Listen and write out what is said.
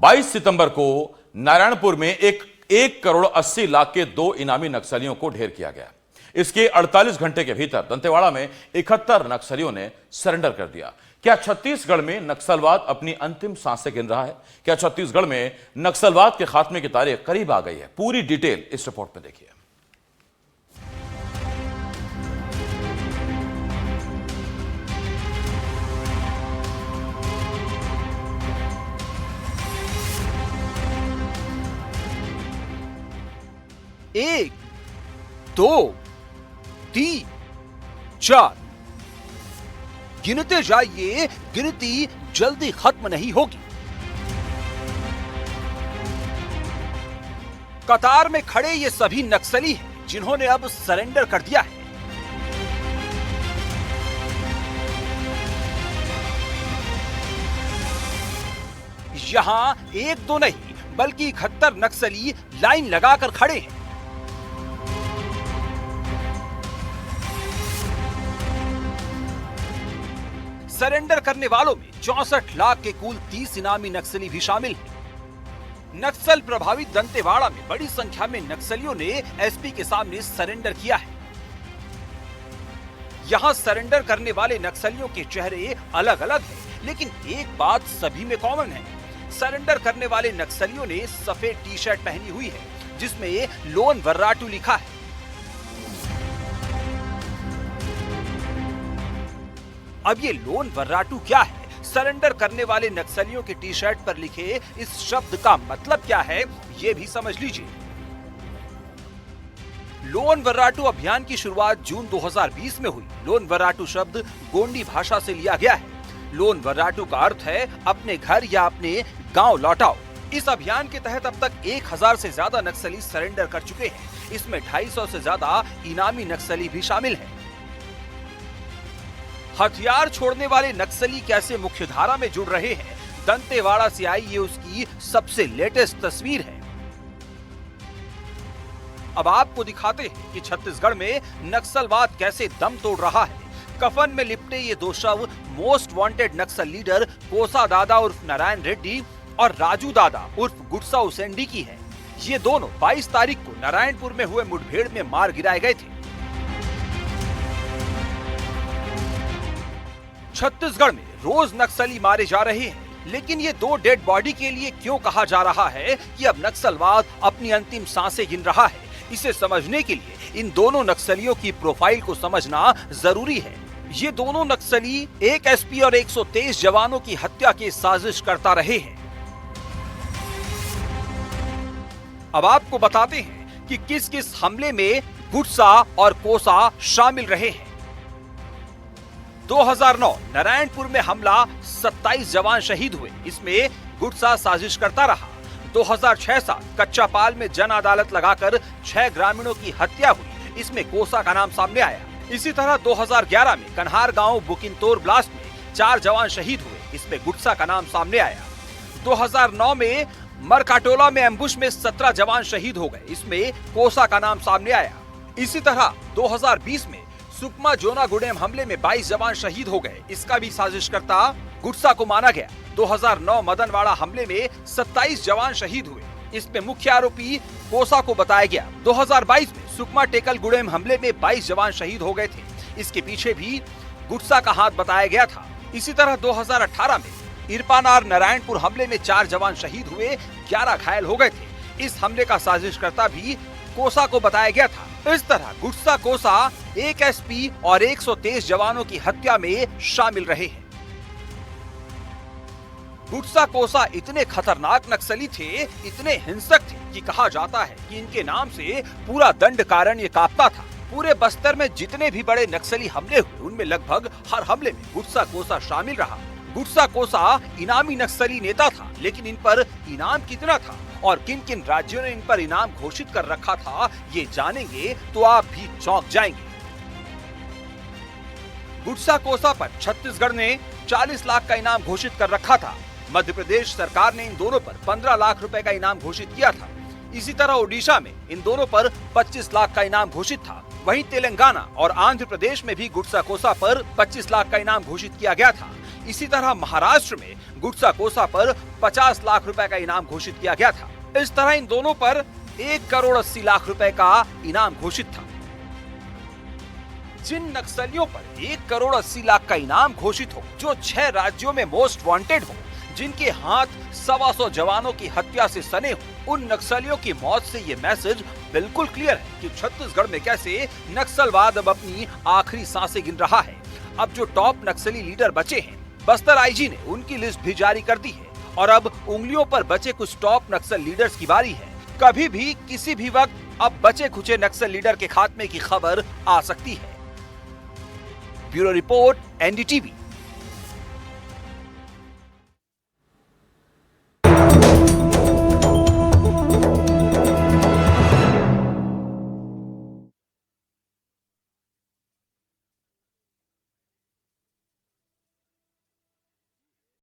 22 सितंबर को नारायणपुर में 1,80,00,000 के 2 इनामी नक्सलियों को ढेर किया गया। इसके 48 घंटे के भीतर दंतेवाड़ा में 71 नक्सलियों ने सरेंडर कर दिया। क्या छत्तीसगढ़ में नक्सलवाद अपनी अंतिम सांसें गिन रहा है? क्या छत्तीसगढ़ में नक्सलवाद के खात्मे की तारीख करीब आ गई है? पूरी डिटेल इस रिपोर्ट में देखिए। एक, दो, तीन, चार, गिनते जाइए, गिनती जल्दी खत्म नहीं होगी। कतार में खड़े ये सभी नक्सली हैं जिन्होंने अब सरेंडर कर दिया है। यहां एक दो नहीं बल्कि 71 नक्सली लाइन लगाकर खड़े हैं। सरेंडर करने वालों में 64 लाख के कुल 30 इनामी नक्सली भी शामिल हैं। नक्सल प्रभावित दंतेवाड़ा में बड़ी संख्या में नक्सलियों ने एसपी के सामने सरेंडर किया है। यहां सरेंडर करने वाले नक्सलियों के चेहरे अलग अलग हैं, लेकिन एक बात सभी में कॉमन है। सरेंडर करने वाले नक्सलियों ने सफेद टी शर्ट पहनी हुई है जिसमें लोन वर्राटू लिखा है। अब ये लोन वर्राटू क्या है? सरेंडर करने वाले नक्सलियों के टी शर्ट पर लिखे इस शब्द का मतलब क्या है, ये भी समझ लीजिए। लोन वर्राटू अभियान की शुरुआत जून 2020 में हुई। लोन वर्राटू शब्द गोंडी भाषा से लिया गया है। लोन वर्राटू का अर्थ है अपने घर या अपने गांव लौटाओ। इस अभियान के तहत अब तक 1000 से ज्यादा नक्सली सरेंडर कर चुके हैं। इसमें 250 से ज्यादा इनामी नक्सली भी शामिल हैं। हथियार छोड़ने वाले नक्सली कैसे मुख्यधारा में जुड़ रहे हैं, दंतेवाड़ा से आई ये उसकी सबसे लेटेस्ट तस्वीर है। अब आपको दिखाते हैं कि छत्तीसगढ़ में नक्सलवाद कैसे दम तोड़ रहा है। कफन में लिपटे ये दो शव मोस्ट वांटेड नक्सल लीडर कोसा दादा उर्फ नारायण रेड्डी और राजू दादा उर्फ गुटसा उसेंडी की है। ये दोनों 22 तारीख को नारायणपुर में हुए मुठभेड़ में मार गिराए गए थे। छत्तीसगढ़ में रोज नक्सली मारे जा रहे हैं, लेकिन ये दो डेड बॉडी के लिए क्यों कहा जा रहा है कि अब नक्सलवाद अपनी अंतिम सांसें गिन रहा है? इसे समझने के लिए इन दोनों नक्सलियों की प्रोफाइल को समझना जरूरी है। ये दोनों नक्सली एक एसपी और 123 जवानों की हत्या की साजिश करता रहे हैं। अब आपको बताते हैं कि किस किस हमले में गुटसा और कोसा शामिल रहे हैं। 2009 नारायणपुर में हमला, 27 जवान शहीद हुए। इसमें गुटसा साजिश करता रहा। 2006-7 कच्चापाल में जन अदालत लगाकर 6 ग्रामीणों की हत्या हुई। इसमें कोसा का नाम सामने आया। इसी तरह 2011 में कन्हार गांव बुकिनतोर ब्लास्ट में 4 जवान शहीद हुए। इसमें गुटसा का नाम सामने आया। 2009 में मरकाटोला में एम्बुश में 17 जवान शहीद हो गए। इसमें कोसा का नाम सामने आया। इसी तरह 2020 में सुकमा जोनागुडेम हमले में 22 जवान शहीद हो गए। इसका भी साजिशकर्ता गुटसा को माना गया। 2009 मदनवाड़ा हमले में 27 जवान शहीद हुए। इसमें मुख्य आरोपी कोसा को बताया गया। 2022 में सुकमा टेकल गुडेम हमले में 22 जवान शहीद हो गए थे। इसके पीछे भी गुटसा का हाथ बताया गया था। इसी तरह 2018 में इरपानार नारायणपुर हमले में 4 जवान शहीद हुए, 11 घायल हो गए थे। इस हमले का साजिशकर्ता भी कोसा को बताया गया था। इस तरह गुटसा कोसा एक एसपी और 123 जवानों की हत्या में शामिल रहे हैं। गुटसा कोसा इतने खतरनाक नक्सली थे, इतने हिंसक थे कि कहा जाता है कि इनके नाम से पूरा दंडकारण्य कांपता था। पूरे बस्तर में जितने भी बड़े नक्सली हमले हुए उनमें लगभग हर हमले में गुटसा कोसा शामिल रहा। गुटसा कोसा इनामी नक्सली नेता था, लेकिन इन पर इनाम कितना था और किन किन राज्यों ने इन पर इनाम घोषित कर रखा था, ये जानेंगे तो आप भी चौंक जाएंगे। गुटसा कोसा पर छत्तीसगढ़ ने 40 लाख का इनाम घोषित कर रखा था। मध्य प्रदेश सरकार ने इन दोनों पर 15 लाख रुपए का इनाम घोषित किया था। इसी तरह ओडिशा में इन दोनों पर 25 लाख का इनाम घोषित था। वहीं तेलंगाना और आंध्र प्रदेश में भी गुटसा कोसा पर 25 लाख का इनाम घोषित किया गया था। इसी तरह महाराष्ट्र में गुटसा कोसा पर 50 लाख रुपए का इनाम घोषित किया गया था। इस तरह इन दोनों पर 1 करोड़ 80 लाख रुपए का इनाम घोषित था। जिन नक्सलियों पर 1 करोड़ 80 लाख का इनाम घोषित हो, जो 6 राज्यों में मोस्ट वांटेड हो, जिनके हाथ 125 जवानों की हत्या से सने हो, उन नक्सलियों की मौत से ये मैसेज बिल्कुल क्लियर है कि छत्तीसगढ़ में कैसे नक्सलवाद अब अपनी आखिरी सांसें गिन रहा है। अब जो टॉप नक्सली लीडर बचे हैं, बस्तर आईजी ने उनकी लिस्ट भी जारी कर दी है और अब उंगलियों पर बचे कुछ टॉप नक्सल लीडर्स की बारी है। कभी भी किसी भी वक्त अब बचे खुचे नक्सल लीडर के खात्मे की खबर आ सकती है। Bureau report, NDTV.